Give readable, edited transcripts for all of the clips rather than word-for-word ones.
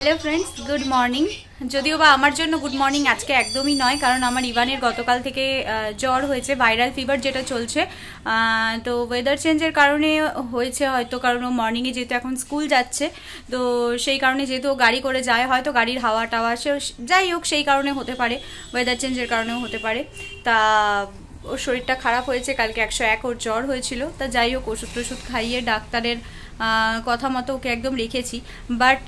Hello friends good morning যদিও বা আমার জন্য গুড মর্নিং আজকে একদমই নয়, কারণ আমার ইভানের গতকাল থেকে জ্বর হয়েছে, ভাইরাল ফিভার যেটা চলছে। তো ওয়েদার চেঞ্জের কারণে হয়েছে হয়তো, কারণ ও মর্নিংয়ে যেহেতু এখন স্কুল যাচ্ছে, তো সেই কারণে যেহেতু ও গাড়ি করে যায়, হয়তো গাড়ির হাওয়া টাওয়া সে যাই হোক সেই কারণে হতে পারে, ওয়েদার চেঞ্জের কারণেও হতে পারে। তা ওর শরীরটা খারাপ হয়েছে, কালকে 101 ওর জ্বর হয়েছিল। তা যাই হোক ওষুধ টষুধ খাইয়ে ডাক্তারের কথা মতো ওকে একদম রেখেছি। বাট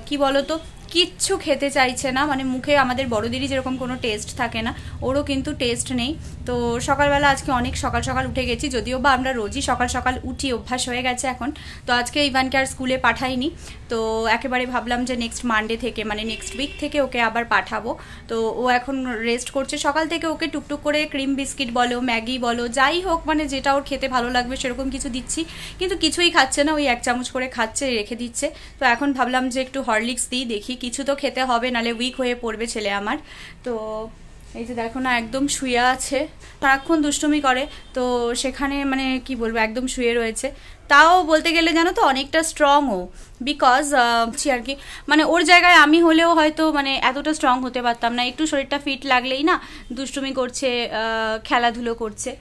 কি বলতো, কিচ্ছু খেতে চাইছে না, মানে মুখে আমাদের বড়দেরই যেরকম কোনো টেস্ট থাকে না, ওরও কিন্তু টেস্ট নেই। তো সকালবেলা আজকে অনেক সকাল সকাল উঠে গেছি, যদিও বা আমরা রোজই সকাল সকাল উঠি, অভ্যাস হয়ে গেছে এখন। তো আজকে ইভানকে আর স্কুলে পাঠাইনি, তো একেবারে ভাবলাম যে নেক্সট মানডে থেকে, মানে নেক্সট উইক থেকে ওকে আবার পাঠাবো। তো ও এখন রেস্ট করছে, সকাল থেকে ওকে টুকটুক করে ক্রিম বিস্কিট বলো, ম্যাগি বলো, যাই হোক মানে যেটা ওর খেতে ভালো লাগবে সেরকম কিছু দিচ্ছি, কিন্তু কিছুই খাচ্ছে না, ওই 1 চামচ করে খাচ্ছে, রেখে দিচ্ছে। তো এখন ভাবলাম যে একটু হরলিক্স দিই, দেখি কিছু তো খেতে হবে, নালে উইক হয়ে পড়বে ছেলে আমার। তো এই যে দেখো না, একদম শুয়ে আছে, সারাক্ষণ দুষ্টুমি করে, তো সেখানে মানে কি বলবো, একদম শুয়ে রয়েছে। তাও বলতে গেলে জানো তো অনেকটা স্ট্রং ও, বিকজ আর কি, মানে ওর জায়গায় আমি হলেও হয়তো মানে এতটা স্ট্রং হতে পারতাম না। একটু শরীরটা ফিট লাগলেই না দুষ্টুমি করছে, খেলাধুলো করছে।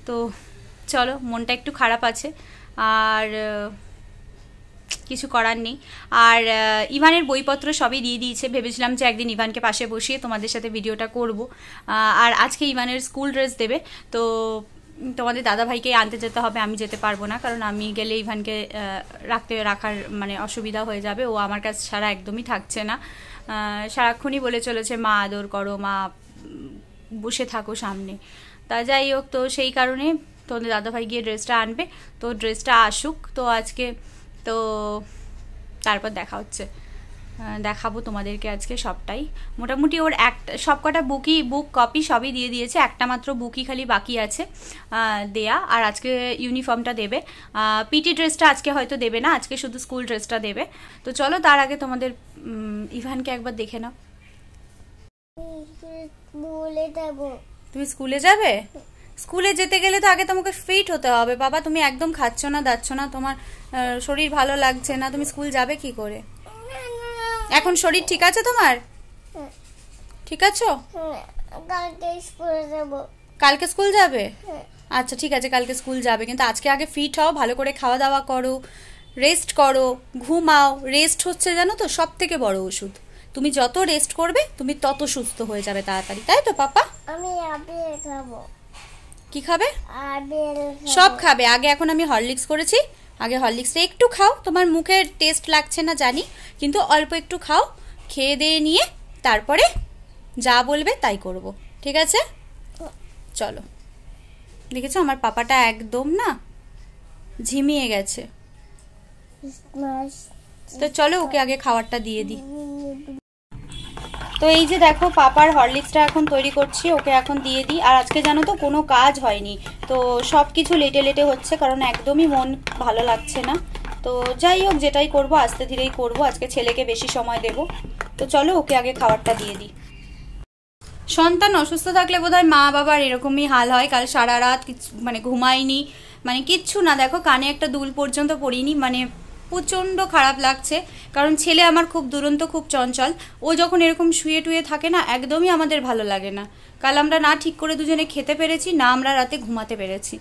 তো চলো, মনটা একটু খারাপ আছে, আর কিছু করার নেই। আর ইভানের বইপত্র সবই দিয়ে দিয়েছে, ভেবেছিলাম যে একদিন ইভানকে পাশে বসিয়ে তোমাদের সাথে ভিডিওটা করব। আর আজকে ইভানের স্কুল ড্রেস দেবে, তো তোমাদের দাদাভাইকে আনতে যেতে হবে, আমি যেতে পারবো না, কারণ আমি গেলে ইভানকে রাখার মানে অসুবিধা হয়ে যাবে, ও আমার কাছে ছাড়া একদমই থাকছে না, সারাক্ষণই বলে চলেছে মা আদর করো, মা বসে থাকো সামনে। তা যাই হোক, তো সেই কারণে তোমাদের দাদাভাই গিয়ে ড্রেসটা আনবে, তো ড্রেসটা আসুক তো আজকে, তো তারপর দেখা হচ্ছে, দেখাবো তোমাদেরকে আজকে সবটাই। মোটামুটি ওর সবকটা বুক কপি সবই দিয়ে দিয়েছে, একটা মাত্র বুকই খালি বাকি আছে দেয়া। আর আজকে ইউনিফর্মটা দেবে, পিটি ড্রেসটা আজকে হয়তো দেবে না, আজকে শুধু স্কুল ড্রেসটা দেবে। তো চলো তার আগে তোমাদের ইভানকে একবার দেখে নাও। তুমি স্কুলে যাবে? স্কুলে যেতে গেলে তো আগে তোমাকে ফিট হতে হবে বাবা, তুমি একদম খাচ্ছ না দাচ্ছ না, তোমার শরীর ভালো লাগছে না, তুমি স্কুল যাবে কি করে? এখন শরীর ঠিক আছে তোমার? ঠিক আছো? কালকে স্কুল যাবে? আচ্ছা ঠিক আছে, কালকে স্কুল যাবে, কিন্তু আজকে আগে ফিট হও, ভালো করে খাওয়া দাওয়া করো, রেস্ট করো, ঘুমাও। রেস্ট হচ্ছে জানো তো সব থেকে বড় ওষুধ, তুমি যত রেস্ট করবে তুমি তত সুস্থ হয়ে যাবে তাড়াতাড়ি, তাই তো পাপা? আমি আপেল খাবো। কি খাবে? আপেল সব খাবে। আগে এখন আমি হরলিক্স করেছি, আগে হরলিক্সটা একটু খাও, তোমার মুখের টেস্ট লাগছে না জানি, কিন্তু অল্প একটু খাও, খেয়ে দিয়ে নিয়ে তারপরে যা বলবে তাই করব, ঠিক আছে? চলো, দেখেছো আমার পাপাটা একদম না ঝিমিয়ে গেছে। তো চলো ওকে আগে খাবারটা দিয়ে দিই। তো এই যে দেখো পাপার হরলিক্সটা এখন তৈরি করছি, ওকে এখন দিয়ে দিই। আর আজকে জানো তো কোনো কাজ হয়নি, তো সব কিছু লেটে লেটে হচ্ছে, কারণ একদমই মন ভালো লাগছে না। তো যাই হোক, যেটাই করব আস্তে ধীরেই করব, আজকে ছেলেকে বেশি সময় দেব। তো চলো ওকে আগে খাবারটা দিয়ে দিই। সন্তান অসুস্থ থাকলে বোধহয় মা বাবার এরকমই হাল হয়। কাল সারা রাত মানে ঘুমাইনি, মানে কিচ্ছু না, দেখো কানে একটা দুল পর্যন্ত পড়িনি, মানে প্রচণ্ড খারাপ লাগছে, কারণ ছেলে আমার খুব দুরন্ত, খুব চঞ্চল। ও যখন এরকম শুয়ে টুয়ে থাকে না, একদমই আমাদের ভালো লাগে না। কাল আমরা না ঠিক করে দুজনে খেতে পেরেছি, না আমরা রাতে ঘুমাতে পেরেছি।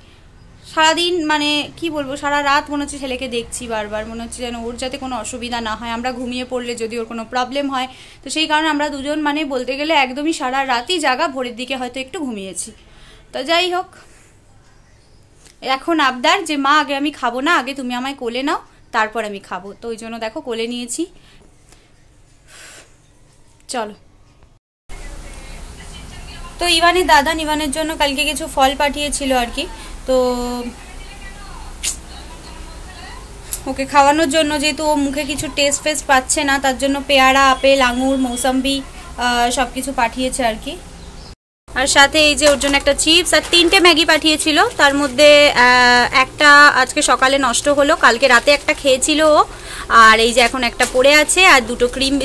সারাদিন মানে কি বলবো, সারা রাত মনে হচ্ছে ছেলেকে দেখছি বারবার, মনে হচ্ছে যেন ওর যাতে কোনো অসুবিধা না হয়, আমরা ঘুমিয়ে পড়লে যদি ওর কোনো প্রবলেম হয়। তো সেই কারণে আমরা দুজন মানে বলতে গেলে একদমই সারা রাতই জাগা, ভোরের দিকে হয়তো একটু ঘুমিয়েছি। তো যাই হোক, এখন আবদার যে মা আগে আমি খাবো না, আগে তুমি আমায় কোলে নাও, তারপর আমি খাবো। তো ওই জন্য দেখো কোলে নিয়েছি। চলো, তো ইভানের দাদা ইভানের জন্য কালকে কিছু ফল পাঠিয়েছিল আর কি, তো ওকে খাওয়ানোর জন্য, যেহেতু ও মুখে কিছু টেস্ট ফেস্ট পাচ্ছে না, তার জন্য পেয়ারা, আপেল, আঙুর, মৌসাম্বি সব কিছু পাঠিয়েছে আর কি। আর সাথে এই যে ওর জন্য একটা চিপস আর 3টে ম্যাগি পাঠিয়েছিল, তার মধ্যে একটা আজকে সকালে নষ্ট হলো, কালকে রাতে একটা খেয়েছিল ও, আর এই যে এখন একটা পড়ে আছে, আর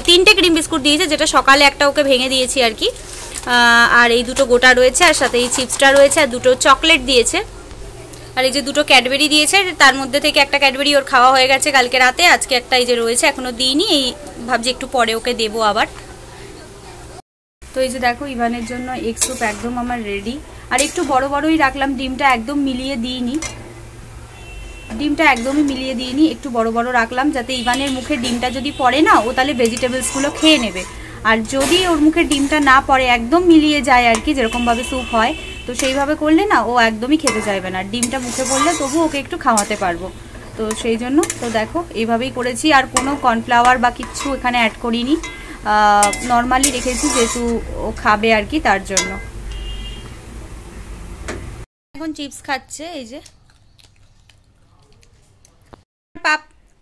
3টে ক্রিম বিস্কুট দিয়েছে, যেটা সকালে একটা ওকে ভেঙে দিয়েছি আর কি, আর এই 2টো গোটা রয়েছে, আর সাথে এই চিপসটা রয়েছে, আর 2টো চকলেট দিয়েছে। আর এই যে দুটো ক্যাডবেরি দিয়েছে, তার মধ্যে থেকে একটা ক্যাডবেরি ওর খাওয়া হয়ে গেছে কালকে রাতে, আজকে একটা এই যে রয়েছে এখনো দিইনি, এই ভাবছি একটু পরে ওকে দেবো আবার। তো এই যে দেখো ইভানের জন্য এগ স্যুপ একদম আমার রেডি। আর একটু বড় বড়ই রাখলাম, ডিমটা একদম মিলিয়ে দিইনি, ডিমটা একদমই মিলিয়ে দিইনি, একটু বড় বড় রাখলাম যাতে ইভানের মুখে ডিমটা যদি পড়ে না ও তাহলে ভেজিটেবলসগুলো খেয়ে নেবে। আর যদি ওর মুখে ডিমটা না পড়ে একদম মিলিয়ে যায় আর কি, যেরকমভাবে স্যুপ হয় তো সেইভাবে করলে না ও একদমই খেতে চাইবে না। ডিমটা মুখে পড়লে তবু ওকে একটু খাওয়াতে পারবো, তো সেই জন্য তো দেখো এইভাবেই করেছি। আর কোনো কর্নফ্লাওয়ার বা কিচ্ছু এখানে অ্যাড করিনি, নর্মালি রেখেছি যেহেতু ও খাবে আর কি তার জন্য। এখন চিপস খাচ্ছে এই যে।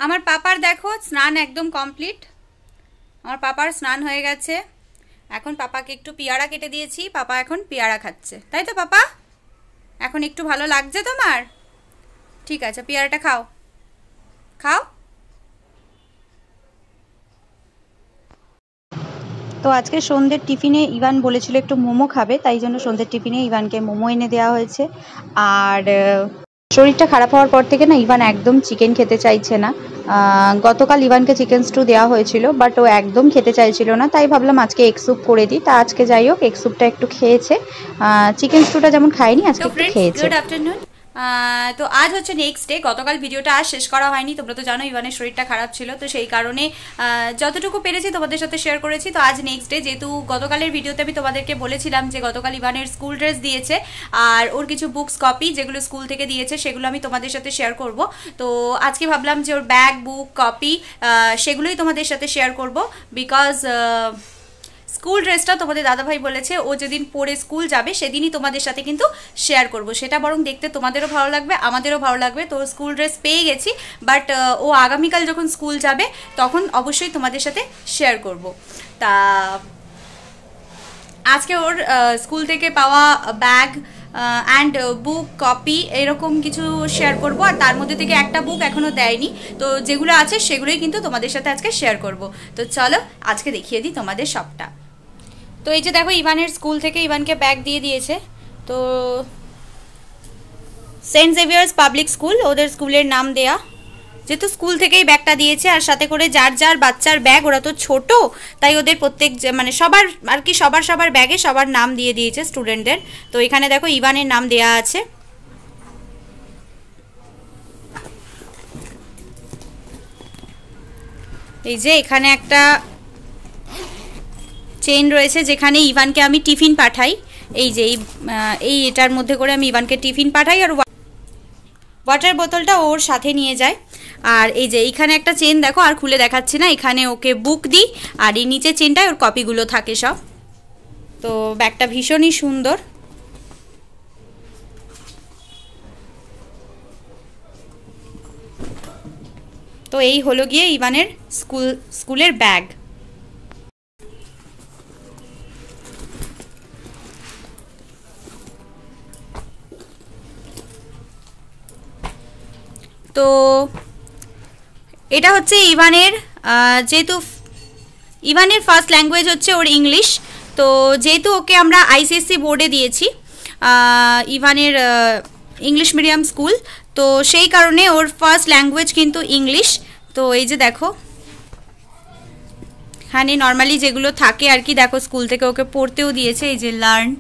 আমার পাপার দেখো স্নান একদম কমপ্লিট, আমার পাপার স্নান হয়ে গেছে। এখন পাপাকে একটু পেয়ারা কেটে দিয়েছি, পাপা এখন পেয়ারা খাচ্ছে, তাই তো পাপা? এখন একটু ভালো লাগছে তোমার? ঠিক আছে, পেয়ারাটা খাও, খাও। তো আজকে সন্ধ্যের টিফিনে ইভান বলেছিল একটু মোমো খাবে, তাই জন্য সন্ধ্যের টিফিনে ইভানকে মোমো এনে দেওয়া হয়েছে। আর শরীরটা খারাপ হওয়ার পর থেকে না ইভান একদম চিকেন খেতে চাইছে না। গতকাল ইভানকে চিকেন স্টু দেওয়া হয়েছিল, বাট ও একদম খেতে চাইছিল না, তাই ভাবলাম আজকে এগ স্যুপ করে দিই। তা আজকে যাই হোক এগ স্যুপটা একটু খেয়েছে, চিকেন স্টুটা যেমন খায়নি আজকে একটু খেয়েছে। Good afternoon. তো আজ হচ্ছে নেক্সট ডে। গতকাল ভিডিওটা আর শেষ করা হয়নি, তোমরা তো জানো ইভানের শরীরটা খারাপ ছিল, তো সেই কারণে যতটুকু পেরেছি তোমাদের সাথে শেয়ার করেছি। তো আজ নেক্সট ডে, যেহেতু গতকালের ভিডিওতে আমি তোমাদেরকে বলেছিলাম যে গতকাল ইভানের স্কুল ড্রেস দিয়েছে আর ওর কিছু বুকস কপি যেগুলো স্কুল থেকে দিয়েছে সেগুলো আমি তোমাদের সাথে শেয়ার করব। তো আজকে ভাবলাম যে ওর ব্যাগ, বুক, কপি সেগুলোই তোমাদের সাথে শেয়ার করব, বিকজ স্কুল ড্রেসটা তোমাদের দাদাভাই বলেছে ও যেদিন পরে স্কুল যাবে সেদিনই তোমাদের সাথে কিন্তু শেয়ার করব, সেটা বরং দেখতে তোমাদেরও ভালো লাগবে আমাদেরও ভালো লাগবে। তো স্কুল ড্রেস পেয়ে গেছি, বাট ও আগামীকাল যখন স্কুল যাবে তখন অবশ্যই তোমাদের সাথে শেয়ার করব। তা আজকে ওর স্কুল থেকে পাওয়া ব্যাগ অ্যান্ড বুক, কপি এরকম কিছু শেয়ার করব। আর তার মধ্যে থেকে একটা বুক এখনও দেয়নি, তো যেগুলো আছে সেগুলোই কিন্তু তোমাদের সাথে আজকে শেয়ার করব। তো চলো আজকে দেখিয়ে দিই তোমাদের সবটা। তো এই যে দেখো ইভানের স্কুল থেকে ইভানকে ব্যাগ দিয়ে দিয়েছে, তো সেন্ট জেভিয়ার্স পাবলিক স্কুল ওদের স্কুলের নাম দেয়া, যেহেতু স্কুল থেকেই ব্যাগটা দিয়েছে। আর সাথে করে যার যার বাচ্চার ব্যাগ, ওরা তো ছোট, তাই ওদের প্রত্যেক মানে সবার আর কি সবার ব্যাগে সবার নাম দিয়ে দিয়েছে স্টুডেন্টদের। তো এখানে দেখো ইভানের নাম দেয়া আছে। এই যে এখানে একটা চেইন রয়েছে যেখানে ইভানকে আমি টিফিন পাঠাই, এই যে এই এটার মধ্যে করে আমি ইভানকে টিফিন পাঠাই, আর ওয়াটার বোতলটা ওর সাথে নিয়ে যায়। আর এই যে এইখানে একটা চেন দেখো, আর খুলে দেখাচ্ছি না, এখানে ওকে বুক দিই আর এই নিচে চেনটায় ওর কপিগুলো থাকে সব। তো ব্যাগটা ভীষণই সুন্দর। তো এই হলো গিয়ে ইভানের স্কুলের ব্যাগ। তো এটা হচ্ছে ইভানের, যেহেতু ইভানের ফার্স্ট ল্যাঙ্গুয়েজ হচ্ছে ওর ইংলিশ, তো যেহেতু ওকে আমরা আইসিএসসি বোর্ডে দিয়েছি, ইভানের ইংলিশ মিডিয়াম স্কুল, তো সেই কারণে ওর ফার্স্ট ল্যাঙ্গুয়েজ কিন্তু ইংলিশ। তো এই যে দেখো এখানে নর্মালি যেগুলো থাকে আর কি, দেখো স্কুল থেকে ওকে পড়তেও দিয়েছে, এই যে লার্ন।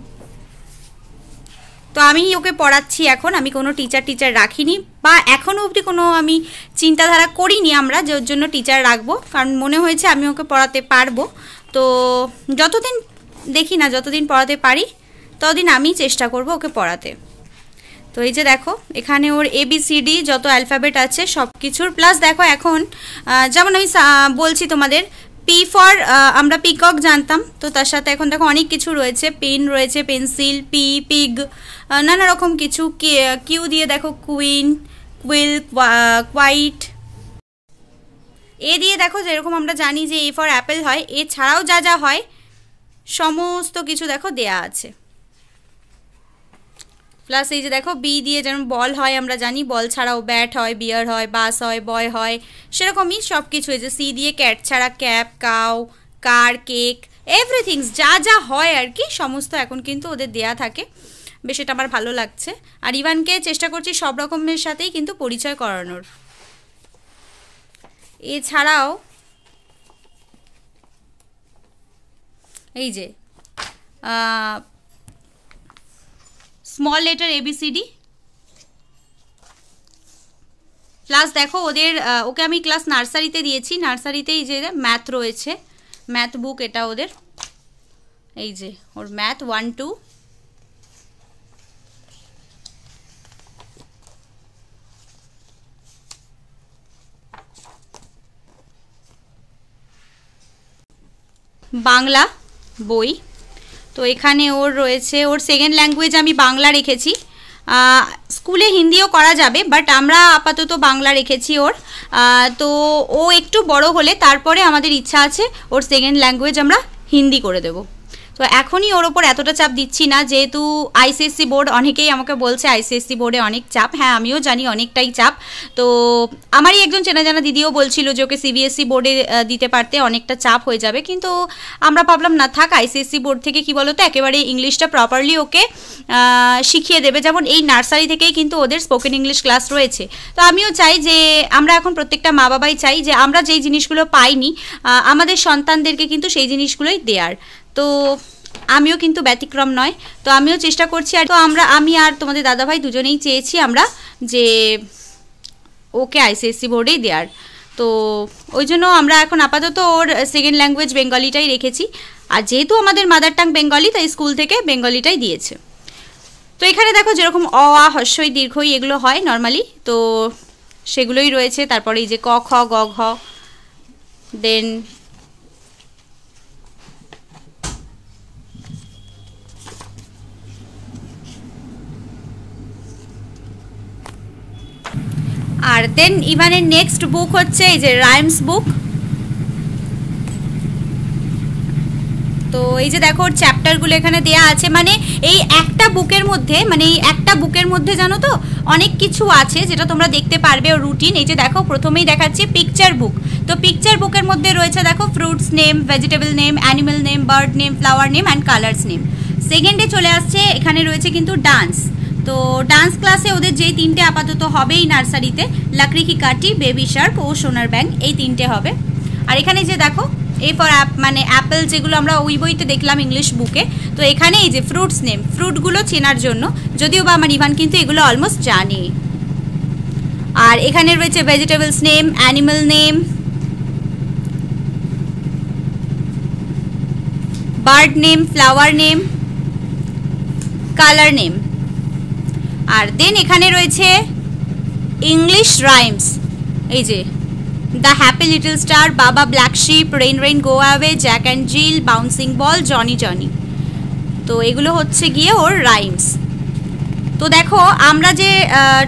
তো আমি ওকে পড়াচ্ছি এখন, আমি কোনো টিচার রাখিনি, বা এখনও অবধি কোনো আমি চিন্তাধারা করিনি আমরা যে ওর জন্য টিচার রাখবো, কারণ মনে হয়েছে আমি ওকে পড়াতে পারবো। তো যতদিন দেখি না, যতদিন পড়াতে পারি ততদিন আমি চেষ্টা করব ওকে পড়াতে। তো এই যে দেখো এখানে ওর ABCD যত অ্যালফাবেট আছে সব কিছুর, প্লাস দেখো এখন যেমন আমি বলছি তোমাদের পি ফর আমরা পিকক জানতাম, তো তার সাথে এখন দেখো অনেক কিছু রয়েছে, পেন রয়েছে, পেন্সিল, পিগ, নানা রকম কিছু। কিউ দিয়ে দেখো কুইন, কুইল, কোয়াইট। এ দিয়ে দেখো যেরকম আমরা জানি যে এ ফর অ্যাপেল হয়, এছাড়াও যা যা হয় সমস্ত কিছু দেখো দেয়া আছে। প্লাস এই যে দেখো বি দিয়ে যেমন বল হয় আমরা জানি, বল ছাড়াও ব্যাট হয়, বিয়ার হয়, বাস হয়, বয় হয়, সেরকমই সব কিছু। এই যে সি দিয়ে ক্যাট ছাড়া ক্যাপ, কাউ, কার, কেক, এভরিথিংস যা যা হয় আর কি সমস্ত এখন কিন্তু ওদের দেয়া থাকে। বেশ এটা আমার ভালো লাগছে। আর ইভানকে চেষ্টা করছি সব রকমের সাথেই কিন্তু পরিচয় করানোর। এছাড়াও এই যে স্মল লেটার ABCD, প্লাস দেখো ওদের ওকে আমি ক্লাস নার্সারিতে দিয়েছি, নার্সারিতেই যে ম্যাথ রয়েছে, ম্যাথ বুক এটা ওদের, এই যে ওর ম্যাথ 1 2। বাংলা বই, তো এখানে ওর রয়েছে, ওর সেকেন্ড ল্যাঙ্গুয়েজ আমি বাংলা রেখেছি, স্কুলে হিন্দিও করা যাবে বাট আমরা আপাতত বাংলা রেখেছি ওর। তো ও একটু বড় হলে তারপরে আমাদের ইচ্ছা আছে ওর সেকেন্ড ল্যাঙ্গুয়েজ আমরা হিন্দি করে দেব। তো এখনই ওর ওপর এতটা চাপ দিচ্ছি না, যেহেতু ICSE বোর্ড, অনেকেই আমাকে বলছে ICSE বোর্ডে অনেক চাপ। হ্যাঁ আমিও জানি অনেকটাই চাপ। তো আমারই একজন চেনা জানা দিদিও বলছিল যে ওকে CBSE বোর্ডে দিতে পারতে, অনেকটা চাপ হয়ে যাবে, কিন্তু আমরা ভাবলাম না থাক, ICSE বোর্ড থেকে কি বলো তো একেবারে ইংলিশটা প্রপারলি ওকে শিখিয়ে দেবে। যেমন এই নার্সারি থেকেই কিন্তু ওদের স্পোকেন ইংলিশ ক্লাস রয়েছে। তো আমিও চাই যে আমরা এখন প্রত্যেকটা মা বাবাই চাই যে আমরা যেই জিনিসগুলো পাইনি আমাদের সন্তানদেরকে কিন্তু সেই জিনিসগুলোই দেওয়ার। তো আমিও কিন্তু ব্যতিক্রম নয়, তো আমিও চেষ্টা করছি। আর তো আমি আর তোমাদের দাদাভাই দুজনেই চেয়েছি আমরা যে ওকে ICSE বোর্ডেই দেওয়ার। তো ওই জন্য আমরা এখন আপাতত ওর সেকেন্ড ল্যাঙ্গুয়েজ বেঙ্গলিটাই রেখেছি। আর যেহেতু আমাদের মাদার টাং বেঙ্গলি, তাই স্কুল থেকে বেঙ্গলিটাই দিয়েছে। তো এখানে দেখো যেরকম অ আ হ্রস্বই দীর্ঘই এগুলো হয় নর্মালি, তো সেগুলোই রয়েছে। তারপরে এই যে ক খ গ ঘ, দেন আর দেন ইভানের নেক্সট বুক হচ্ছে এই যে রাইমস বুক। তো এই যে দেখো চ্যাপ্টারগুলো এখানে দেয়া আছে, মানে এই একটা বুকের মধ্যে জানো তো অনেক কিছু আছে যেটা তোমরা দেখতে পারবে ও রুটিন। এই যে দেখো প্রথমেই দেখাচ্ছি পিকচার বুক। তো পিকচার বুকের মধ্যে রয়েছে দেখো fruits name, vegetable name, animal name, bird name, flower name and colours name. সেকেন্ডে চলে আসছে এখানে রয়েছে কিন্তু ডান্স। তো ডান্স ক্লাসে ওদের যেই তিনটে আপাতত হবেই নার্সারিতে, লাকড়ি কি কাটি, বেবি শার্ক ও সোনার ব্যাংক, এই তিনটে হবে। আর এখানে যে দেখো এ ফর মানে অ্যাপেল, যেগুলো আমরা ওই বইতে দেখলাম ইংলিশ বুকে। তো এখানে এই যে ফ্রুটস নেম, ফ্রুটগুলো চেনার জন্য, যদিও বা আমার ইভান কিন্তু এগুলো অলমোস্ট জানে। আর এখানে রয়েছে vegetables name, animal name, bird name, flower name, colour name. আর দেন এখানে রয়েছে ইংলিশ রাইমস, এই যে the happy little star, baa baa black sheep, rain rain go away, Jack and Jill, bouncing ball, Johnny Johnny. তো এগুলো হচ্ছে গিয়ে ওর rhymes. তো দেখো আমরা যে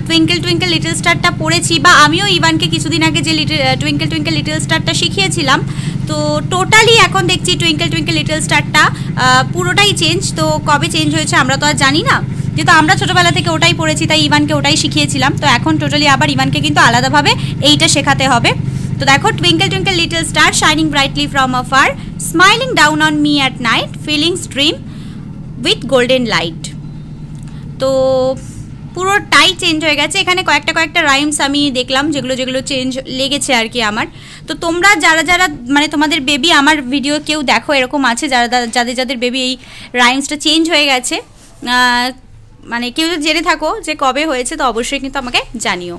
টুইঙ্কেল টুইঙ্কেল লিটল স্টারটা পড়েছি, বা আমিও ইভানকে কিছুদিন আগে যে টুইঙ্কেল টুইঙ্কেল লিটল স্টারটা শিখিয়েছিলাম, তো টোটালি এখন দেখছি টুইঙ্কেল টুইঙ্কেল লিটল স্টারটা পুরোটাই চেঞ্জ। তো কবে চেঞ্জ হয়েছে আমরা তো আর জানি না, যেহেতু আমরা ছোটোবেলা থেকে ওটাই পড়েছি, তাই ইভানকে ওটাই শিখিয়েছিলাম। তো এখন টোটালি আবার ইভানকে কিন্তু আলাদাভাবে এইটা শেখাতে হবে। তো দেখো twinkle twinkle little star, shining brightly from afar, smiling down on me at night, fillings dream with golden light. তো পুরোটাই চেঞ্জ হয়ে গেছে। এখানে কয়েকটা রাইমস আমি দেখলাম যেগুলো চেঞ্জ লেগেছে আর কি আমার। তো তোমরা যারা মানে তোমাদের বেবি আমার ভিডিও কেউ দেখো এরকম আছে যাদের বেবি এই রাইমসটা চেঞ্জ হয়ে গেছে, মানে কেউ যদি জেনে থাকো যে কবে হয়েছে, তো অবশ্যই কিন্তু আমাকে জানিও।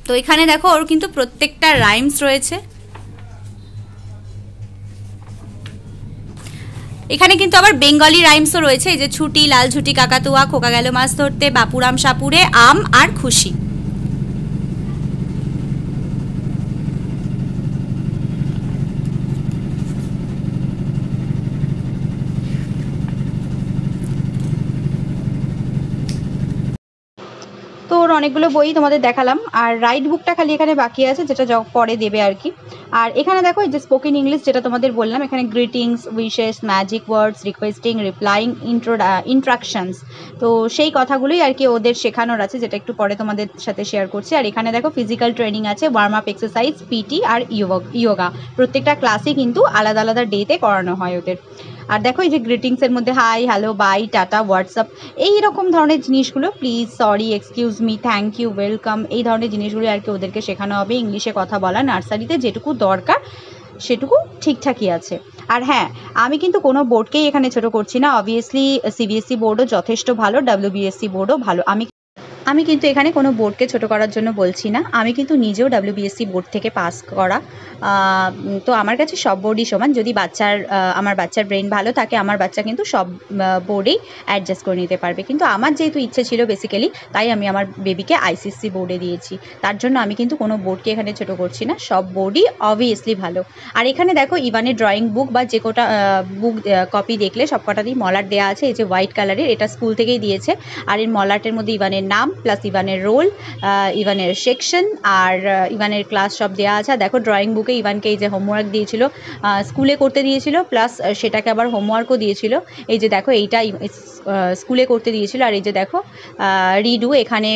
তো এখানে দেখো ওর কিন্তু প্রত্যেকটা রাইমস রয়েছে। এখানে কিন্তু আবার বেঙ্গলি রাইমসও রয়েছে, এই যে ছুটি, লাল ঝুটি, কাকাতুয়া, খোকা গেল মাছ ধরতে, বাপুরাম সাপুরে, আম আর খুশি। তো ওর অনেকগুলো বই তোমাদের দেখালাম, আর রাইট বুকটা খালি এখানে বাকি আছে, যেটা পরে দেবে আর কি। আর এখানে দেখো এই যে স্পোকেন ইংলিশ যেটা তোমাদের বললাম, এখানে গ্রিটিংস, উইশেস, ম্যাজিক ওয়ার্ডস, রিকোয়েস্টিং, রিপ্লাইং, ইন্ট্রাকশনস। তো সেই কথাগুলোই আর কি ওদের শেখানোর আছে, যেটা একটু পরে তোমাদের সাথে শেয়ার করছি। আর এখানে দেখো ফিজিক্যাল ট্রেনিং আছে, ওয়ার্ম আপ এক্সারসাইজ, পিটি আর ইয়োগা। প্রত্যেকটা ক্লাসে কিন্তু আলাদা আলাদা ডেতে করানো হয় ওদের। আর দেখো এই যে গ্রিটিংসের মধ্যে hi, hello, bye, tata, WhatsApp, এই রকম ধরনের জিনিসগুলো, please, sorry, excuse me, thank you, welcome, এই ধরনের জিনিসগুলো আর কি ওদেরকে শেখানো হবে। ইংলিশে কথা বলা নার্সারিতে যেটুকু দরকার সেটুকু ঠিকঠাকই আছে। আর হ্যাঁ, আমি কিন্তু কোনো বোর্ডকেই এখানে ছোট করছি না। অবভিয়াসলি সিবিএসসি বোর্ডও যথেষ্ট ভালো, ডাব্লিউবিএসসি বোর্ডও ভালো। আমি কিন্তু এখানে কোনো বোর্ডকে ছোট করার জন্য বলছি না। আমি কিন্তু নিজেও ডাব্লিউবিএসসি বোর্ড থেকে পাস করা, তো আমার কাছে সব বোর্ডই সমান। যদি আমার বাচ্চার ব্রেন ভালো থাকে, আমার বাচ্চা কিন্তু সব বোর্ডেই অ্যাডজাস্ট করে নিতে পারবে। কিন্তু আমার যেহেতু ইচ্ছে ছিল বেসিক্যালি, তাই আমি আমার বেবিকে আইসিএসসি বোর্ডে দিয়েছি। তার জন্য আমি কিন্তু কোনো বোর্ডকে এখানে ছোট করছি না, সব বোর্ডই অবভিয়াসলি ভালো। আর এখানে দেখো ইভানের ড্রয়িং বুক বা যে কোটা বুক কপি দেখলে সব কটাতেই মলার দেওয়া আছে। এই যে হোয়াইট কালারের, এটা স্কুল থেকেই দিয়েছে। আর এর মলাটের মধ্যে ইভানের নাম প্লাস ইভানের রোল, ইভানের সেকশন আর ইভানের ক্লাস সব দেওয়া আছে। দেখো ড্রয়িং বুকে ইভানকে এই যে হোমওয়ার্ক দিয়েছিল, স্কুলে করতে দিয়েছিল, প্লাস সেটাকে আবার হোমওয়ার্কও দিয়েছিল। এই যে দেখো এইটা স্কুলে করতে দিয়েছিল, আর এই যে দেখো রিডু এখানে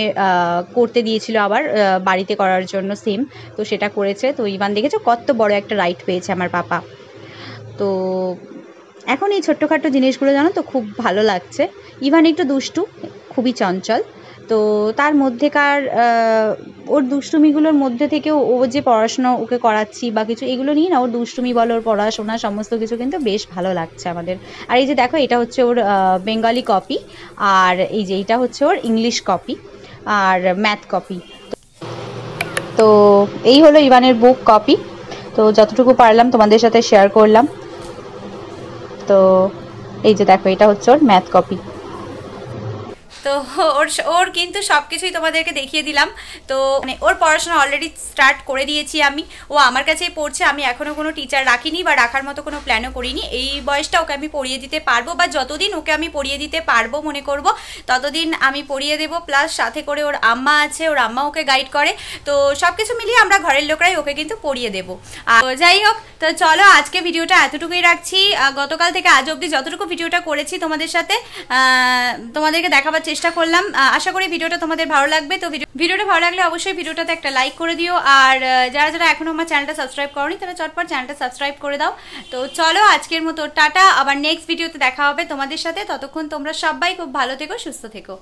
করতে দিয়েছিল আবার বাড়িতে করার জন্য সেম, তো সেটা করেছে। তো ইভান দেখেছো কত বড় একটা রাইট পেয়েছে আমার পাপা। তো এখন এই ছোট্টখাটো জিনিসগুলো জানো তো খুব ভালো লাগছে। ইভান একটু দুষ্টু, খুবই চঞ্চল, তো তার মধ্যেকার ওর দুষ্টুমিগুলোর মধ্যে থেকেও ও যে পড়াশোনা ওকে করাচ্ছি বা কিছু, এগুলো নিয়ে না ওর দুষ্টুমি বলো, ওর পড়াশোনা সমস্ত কিছু কিন্তু বেশ ভালো লাগছে আমাদের। আর এই যে দেখো এটা হচ্ছে ওর বেঙ্গলি কপি, আর এই যে এটা হচ্ছে ওর ইংলিশ কপি আর ম্যাথ কপি। তো এই হলো ইভানের বুক কপি। তো যতটুকু পারলাম তোমাদের সাথে শেয়ার করলাম। তো এই যে দেখো এটা হচ্ছে ওর ম্যাথ কপি। তো ওর কিন্তু সব কিছুই তোমাদেরকে দেখিয়ে দিলাম। তো মানে ওর পড়াশোনা অলরেডি স্টার্ট করে দিয়েছি আমি, ও আমার কাছেই পড়ছে। আমি এখনও কোনো টিচার রাখিনি বা রাখার মতো কোনো প্ল্যানও করিনি। এই বয়সটা ওকে আমি পড়িয়ে দিতে পারবো, বা যতদিন ওকে আমি পড়িয়ে দিতে পারবো মনে করব ততদিন আমি পড়িয়ে দেবো। প্লাস সাথে করে ওর আম্মা আছে, ওর আম্মা ওকে গাইড করে। তো সব কিছু মিলিয়ে আমরা ঘরের লোকরাই ওকে কিন্তু পড়িয়ে দেবো। আর যাই হোক, তো চলো আজকে ভিডিওটা এতটুকুই রাখছি। গতকাল থেকে আজ অবধি যতটুকু ভিডিওটা করেছি তোমাদের সাথে তোমাদেরকে দেখাবার চেষ্টা করলাম। আশা করি ভিডিওটা তোমাদের ভালো লাগবে। তো ভিডিওটা ভালো লাগলে অবশ্যই ভিডিওটাতে একটা লাইক করে দিও। আর যারা যারা এখনো আমার চ্যানেলটা সাবস্ক্রাইব করোনি তারা চটপট চ্যানেলটা সাবস্ক্রাইব করে দাও। তো চলো আজকের মতো টাটা, আবার নেক্সট ভিডিওতে দেখা হবে তোমাদের সাথে। ততক্ষণ তোমরা সবাই খুব ভালো থেকো, সুস্থ থেকো।